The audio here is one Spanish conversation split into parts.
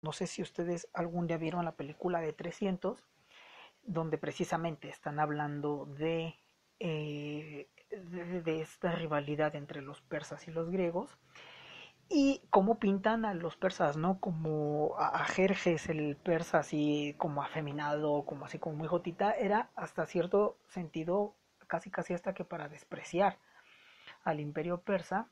No sé si ustedes algún día vieron la película de 300, donde precisamente están hablando de esta rivalidad entre los persas y los griegos, y cómo pintan a los persas, ¿no? Como a Jerjes, el persa, así como afeminado, como así como muy jotita, era hasta cierto sentido casi casi hasta que para despreciar al imperio persa,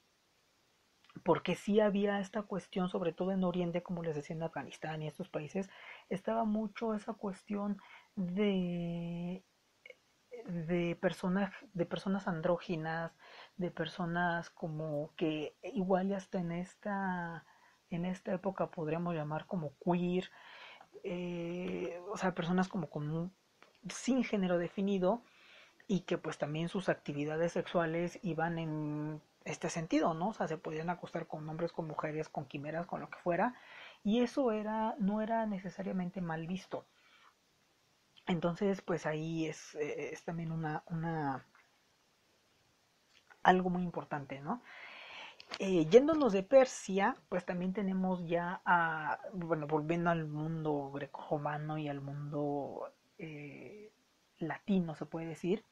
porque sí había esta cuestión, sobre todo en Oriente, como les decía, en Afganistán y estos países, estaba mucho esa cuestión de de personas andróginas, de personas como que igual ya hasta en esta época podríamos llamar como queer, o sea, personas como con sin género definido, y que pues también sus actividades sexuales iban en este sentido, ¿no? O sea, se podían acostar con hombres, con mujeres, con quimeras, con lo que fuera, y eso no era necesariamente mal visto. Entonces, pues ahí es también algo muy importante, ¿no? Yéndonos de Persia, pues también tenemos ya bueno, volviendo al mundo greco-romano y al mundo latino, se puede decir.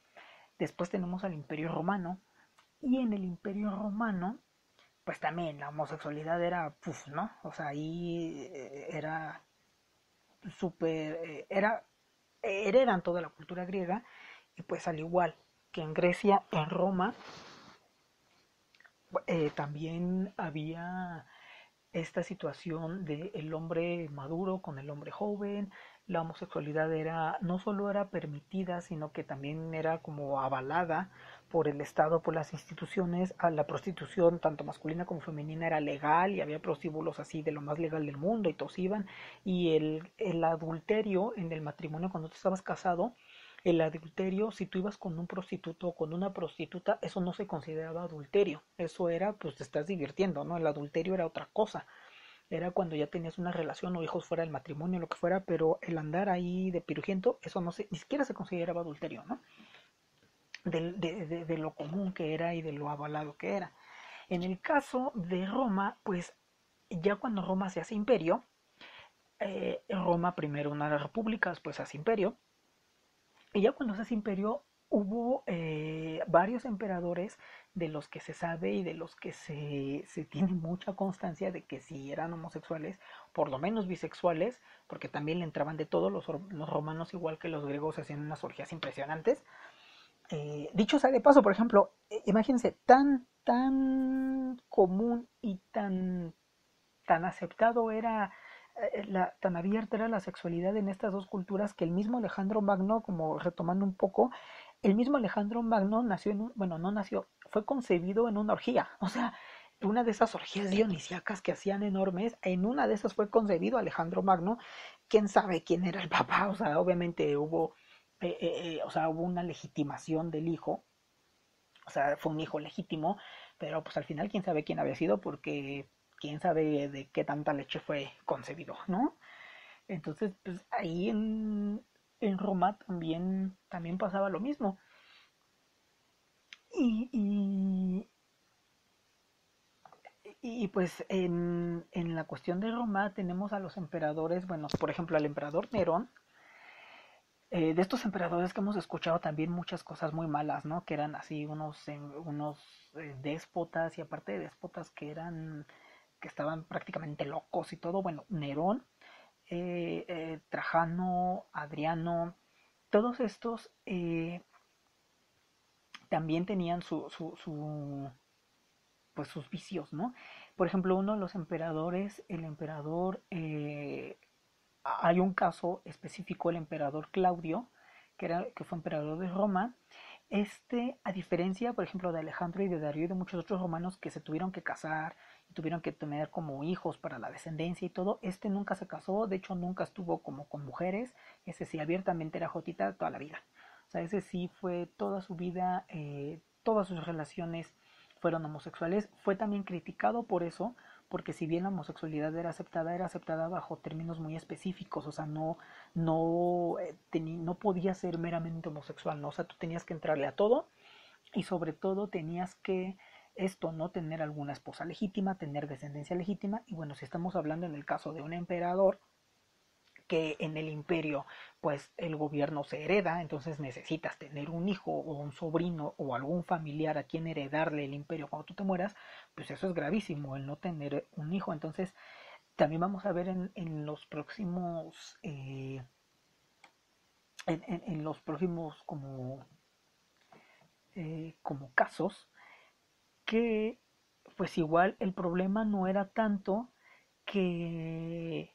Después tenemos al Imperio Romano, y en el Imperio Romano, pues también la homosexualidad era, puf, ¿no? O sea, ahí era súper, heredan toda la cultura griega, y pues al igual que en Grecia, en Roma, también había esta situación de el hombre maduro con el hombre joven. La homosexualidad era no solo era permitida, sino que también era como avalada por el Estado, por las instituciones. A la prostitución, tanto masculina como femenina, era legal, y había prostíbulos así de lo más legal del mundo, y todos iban. Y el adulterio en el matrimonio, cuando tú estabas casado, el adulterio, si tú ibas con un prostituto o con una prostituta, eso no se consideraba adulterio. Eso era, pues te estás divirtiendo, ¿no? El adulterio era otra cosa. Era cuando ya tenías una relación o hijos fuera del matrimonio, lo que fuera, pero el andar ahí de pirujiento, eso no se, ni siquiera se consideraba adulterio, ¿no? De lo común que era y de lo avalado que era. En el caso de Roma, pues ya cuando Roma se hace imperio, Roma primero una república, después se hace imperio, y ya cuando se hace imperio hubo varios emperadores de los que se sabe y de los que se tiene mucha constancia de que si eran homosexuales, por lo menos bisexuales, porque también le entraban de todo. Los romanos, igual que los griegos, hacían unas orgías impresionantes. Dicho sea de paso, por ejemplo, imagínense, tan común y tan aceptado era, tan abierta era la sexualidad en estas dos culturas, que el mismo Alejandro Magno, como retomando un poco, el mismo Alejandro Magno nació bueno, no nació, fue concebido en una orgía. O sea, una de esas orgías dionisíacas que hacían enormes, en una de esas fue concebido Alejandro Magno. Quién sabe quién era el papá. O sea, obviamente o sea, hubo una legitimación del hijo, o sea, fue un hijo legítimo, pero pues al final quién sabe quién había sido, porque quién sabe de qué tanta leche fue concebido, ¿no? Entonces, pues ahí en Roma también pasaba lo mismo. Y, y, y pues en la cuestión de Roma tenemos a los emperadores, bueno, por ejemplo al emperador Nerón. De estos emperadores que hemos escuchado también muchas cosas muy malas, ¿no? Que eran así unos déspotas, y aparte de déspotas que estaban prácticamente locos y todo. Bueno, Nerón, Trajano, Adriano, todos estos también tenían pues sus vicios, ¿no? Por ejemplo, uno de los emperadores, el emperador, hay un caso específico, el emperador Claudio, que fue emperador de Roma. A diferencia, por ejemplo, de Alejandro y de Darío y de muchos otros romanos que se tuvieron que casar y tuvieron que tener como hijos para la descendencia y todo, nunca se casó. De hecho nunca estuvo como con mujeres. Ese sí abiertamente era jotita toda la vida. O sea, ese sí fue toda su vida, todas sus relaciones fueron homosexuales. Fue también criticado por eso, porque si bien la homosexualidad era aceptada bajo términos muy específicos. O sea, no podía ser meramente homosexual, ¿no? O sea, tú tenías que entrarle a todo, y sobre todo tenías que esto, no tener alguna esposa legítima, tener descendencia legítima. Y bueno, si estamos hablando en el caso de un emperador, que en el imperio pues el gobierno se hereda, entonces necesitas tener un hijo o un sobrino o algún familiar a quien heredarle el imperio cuando tú te mueras, pues eso es gravísimo, el no tener un hijo. Entonces también vamos a ver en los próximos en los próximos como casos que pues igual el problema no era tanto que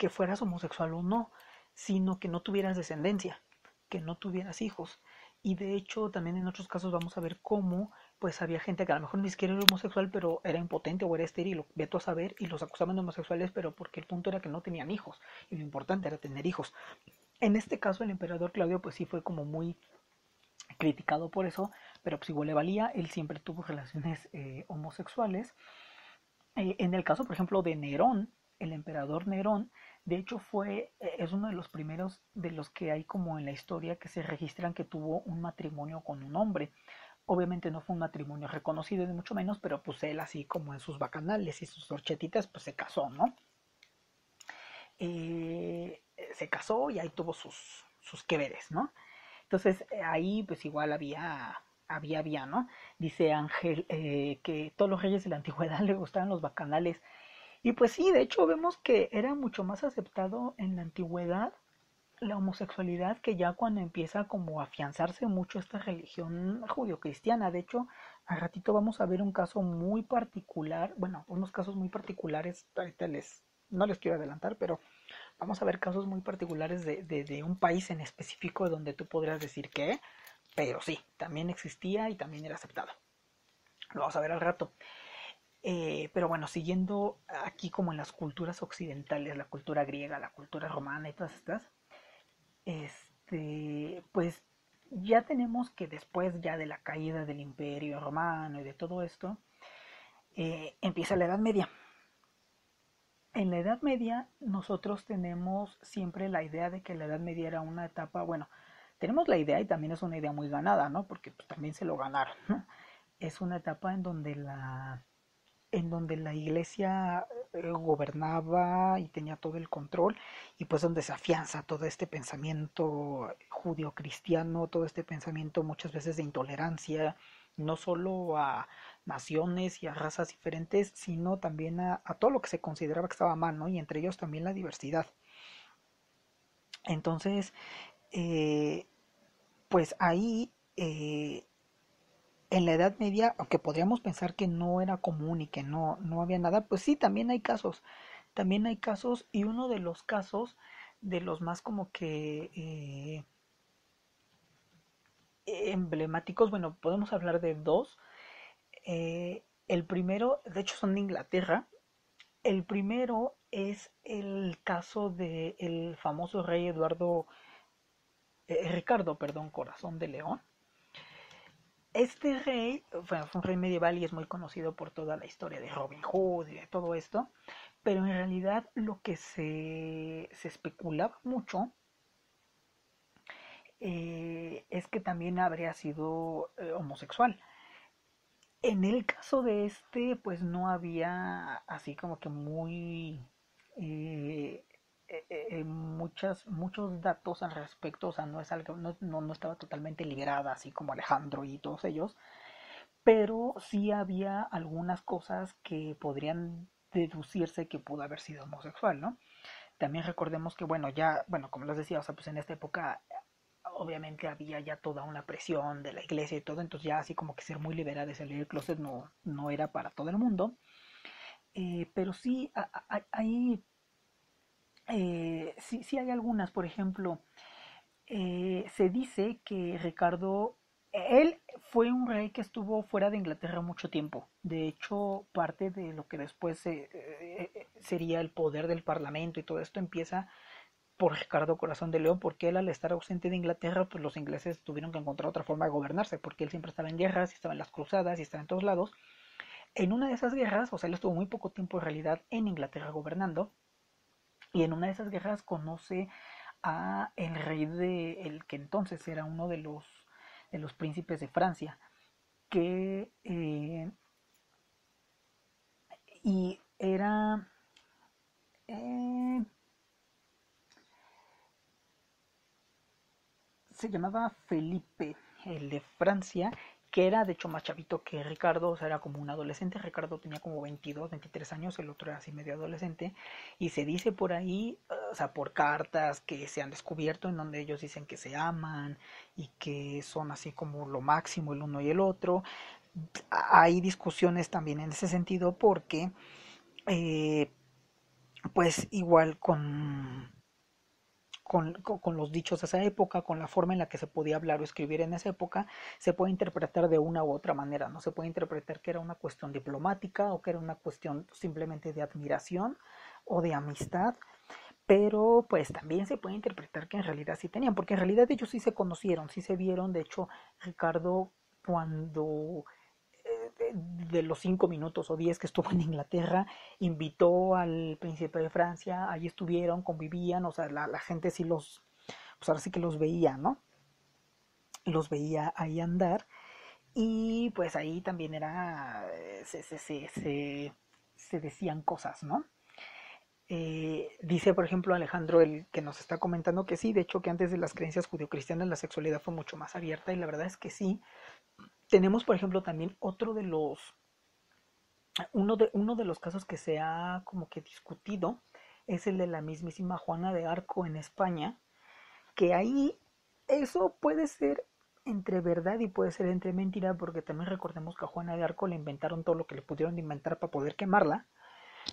fueras homosexual o no, sino que no tuvieras descendencia, que no tuvieras hijos. Y de hecho también en otros casos vamos a ver cómo pues había gente que a lo mejor ni siquiera era homosexual, pero era impotente o era estéril, vete a saber, y los acusaban de homosexuales, pero porque el punto era que no tenían hijos, y lo importante era tener hijos. En este caso el emperador Claudio pues sí fue como muy criticado por eso, pero pues igual le valía, él siempre tuvo relaciones homosexuales. En el caso, por ejemplo, de Nerón, el emperador Nerón, de hecho es uno de los primeros de los que hay como en la historia que se registran que tuvo un matrimonio con un hombre. Obviamente no fue un matrimonio reconocido ni mucho menos, pero pues él así como en sus bacanales y sus horchetitas, pues se casó, ¿no? Se casó y ahí tuvo sus que veres, ¿no? Entonces ahí pues igual había, ¿no? Dice Ángel que todos los reyes de la antigüedad le gustaban los bacanales. Y pues sí, de hecho vemos que era mucho más aceptado en la antigüedad la homosexualidad que ya cuando empieza como a afianzarse mucho esta religión judio-cristiana. De hecho, al ratito vamos a ver un caso muy particular, bueno, unos casos muy particulares, ahorita no les quiero adelantar, pero vamos a ver casos muy particulares de un país en específico donde tú podrías decir que, pero sí, también existía y también era aceptado. Lo vamos a ver al rato. Pero bueno, siguiendo aquí como en las culturas occidentales, la cultura griega, la cultura romana y todas estas, pues ya tenemos que después ya de la caída del imperio romano y de todo esto, empieza la Edad Media. En la Edad Media nosotros tenemos siempre la idea de que la Edad Media era una etapa, bueno, tenemos la idea y también es una idea muy ganada, ¿no? Porque pues, también se lo ganaron, ¿no? Es una etapa en donde la iglesia gobernaba y tenía todo el control y pues donde se afianza todo este pensamiento judío-cristiano, todo este pensamiento muchas veces de intolerancia, no solo a naciones y a razas diferentes, sino también a todo lo que se consideraba que estaba mal, ¿no? Y entre ellos también la diversidad. Entonces, eh, pues ahí en la Edad Media, aunque podríamos pensar que no era común y que no había nada, pues sí, también hay casos y uno de los casos de los más como que emblemáticos, bueno, podemos hablar de dos. El primero, de hecho son de Inglaterra. El primero es el caso del famoso rey Ricardo, perdón, Corazón de León. Este rey, bueno, fue un rey medieval y es muy conocido por toda la historia de Robin Hood y de todo esto, pero en realidad lo que se especulaba mucho es que también habría sido homosexual. En el caso de este, pues no había así como que eh, muchos datos al respecto, o sea, no es algo, no estaba totalmente liberada así como Alejandro y todos ellos, pero sí había algunas cosas que podrían deducirse que pudo haber sido homosexual, ¿no? También recordemos que, bueno, ya, bueno, como les decía, o sea, pues en esta época obviamente había ya toda una presión de la iglesia y todo, entonces ya así como que ser muy liberal de salir del closet no era para todo el mundo, pero sí hay, sí hay algunas, por ejemplo, se dice que Ricardo, él fue un rey que estuvo fuera de Inglaterra mucho tiempo. De hecho, parte de lo que después sería el poder del parlamento y todo esto empieza por Ricardo Corazón de León, porque él al estar ausente de Inglaterra, pues los ingleses tuvieron que encontrar otra forma de gobernarse, porque él siempre estaba en guerras, y estaba en las cruzadas, y estaba en todos lados. En una de esas guerras, o sea, él estuvo muy poco tiempo en realidad en Inglaterra gobernando, y en una de esas guerras conoce a el que entonces era uno de los príncipes de Francia. que y era eh, se llamaba Felipe, el de Francia, que era de hecho más chavito que Ricardo, o sea, era como un adolescente. Ricardo tenía como 22, 23 años, el otro era así medio adolescente, y se dice por ahí, o sea, por cartas que se han descubierto en donde ellos dicen que se aman y que son así como lo máximo el uno y el otro. Hay discusiones también en ese sentido porque, eh, pues igual con los dichos de esa época, con la forma en la que se podía hablar o escribir en esa época, se puede interpretar de una u otra manera, ¿no? Se puede interpretar que era una cuestión diplomática o que era una cuestión simplemente de admiración o de amistad, pero pues también se puede interpretar que en realidad sí tenían, porque en realidad ellos sí se conocieron, sí se vieron. De hecho, Ricardo, cuando de los 5 minutos o 10 que estuvo en Inglaterra, invitó al príncipe de Francia, allí estuvieron, convivían, o sea, la gente sí los, pues ahora sí que los veía, ¿no? Los veía ahí andar, y pues ahí también era, se decían cosas, ¿no? Dice, por ejemplo, Alejandro, el que nos está comentando, que sí, de hecho que antes de las creencias judeocristianas la sexualidad fue mucho más abierta, y la verdad es que sí. Tenemos, por ejemplo, también otro de los uno de los casos que se ha como que discutido es el de la mismísima Juana de Arco en España, que ahí eso puede ser entre verdad y puede ser entre mentira, porque también recordemos que a Juana de Arco le inventaron todo lo que le pudieron inventar para poder quemarla,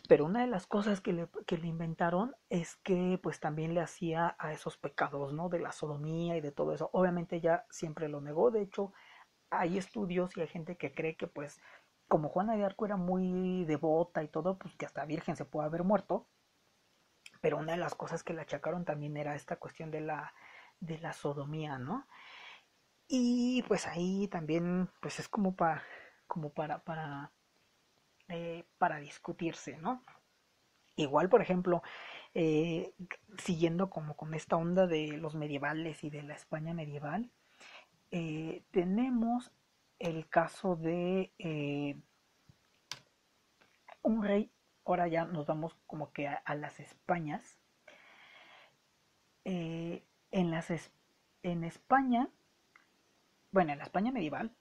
pero una de las cosas que le inventaron es que pues también le hacía a esos pecados, ¿no? De la sodomía y de todo eso. Obviamente ella siempre lo negó. De hecho, hay estudios y hay gente que cree que pues como Juana de Arco era muy devota y todo, pues que hasta virgen se puede haber muerto, pero una de las cosas que le achacaron también era esta cuestión de la sodomía, ¿no? Y pues ahí también pues es como como para discutirse, ¿no? Igual, por ejemplo, eh, siguiendo como con esta onda de los medievales y de la España medieval, tenemos el caso de un rey. Ahora ya nos vamos como que a las Españas. Eh, en, las, en España, bueno, en la España medieval,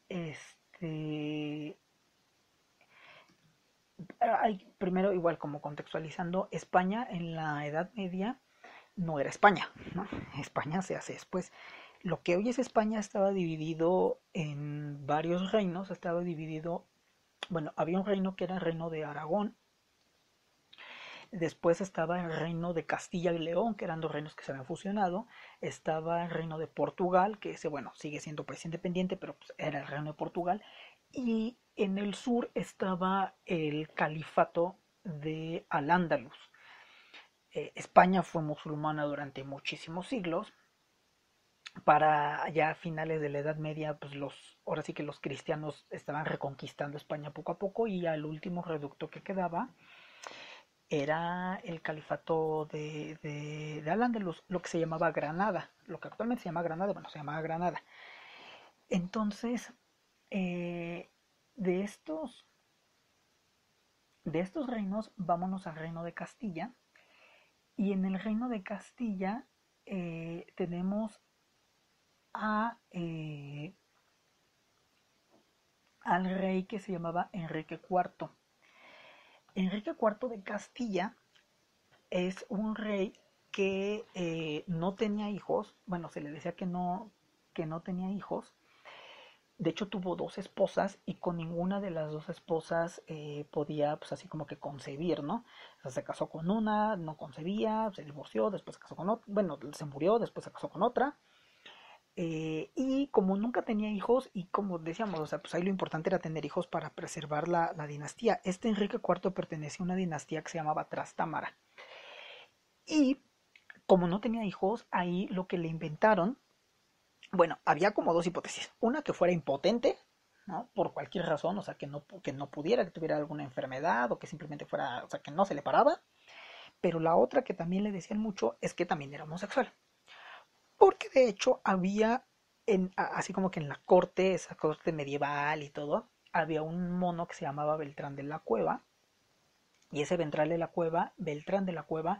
este, hay primero igual como contextualizando, España en la Edad Media no era España, ¿no? España se hace después. Lo que hoy es España estaba dividido en varios reinos, estaba dividido, bueno, había un reino que era el reino de Aragón. Después estaba el reino de Castilla y León, que eran dos reinos que se habían fusionado. Estaba el reino de Portugal, que ese, bueno, sigue siendo país independiente, pero pues, era el reino de Portugal. Y en el sur estaba el califato de Al-Ándalus. España fue musulmana durante muchísimos siglos. Para ya finales de la Edad Media, pues ahora sí que los cristianos estaban reconquistando España poco a poco, y al último reducto que quedaba era el califato de Al-Ándalus, lo que se llamaba Granada, lo que actualmente se llama Granada, bueno, se llamaba Granada. Entonces, eh, de estos, de estos reinos, vámonos al reino de Castilla, y en el reino de Castilla tenemos a, al rey que se llamaba Enrique IV. Enrique IV de Castilla es un rey que no tenía hijos. Bueno, se le decía que no tenía hijos. De hecho, tuvo dos esposas, y con ninguna de las dos esposas podía, pues así como que concebir, ¿no? O sea, se casó con una, no concebía, se divorció, después se casó con otra, bueno, se murió, después se casó con otra. Y como nunca tenía hijos, y como decíamos, o sea, pues ahí lo importante era tener hijos para preservar la dinastía. Este Enrique IV pertenecía a una dinastía que se llamaba Trastámara. Y como no tenía hijos, ahí lo que le inventaron, bueno, había como dos hipótesis. Una, que fuera impotente, ¿no? Por cualquier razón, o sea, que no pudiera, que tuviera alguna enfermedad, o que simplemente fuera, o sea, que no se le paraba. Pero la otra, que también le decían mucho, es que también era homosexual. Porque de hecho había así como que en la corte, esa corte medieval y todo, había un mono que se llamaba Beltrán de la Cueva, y ese Beltrán de la Cueva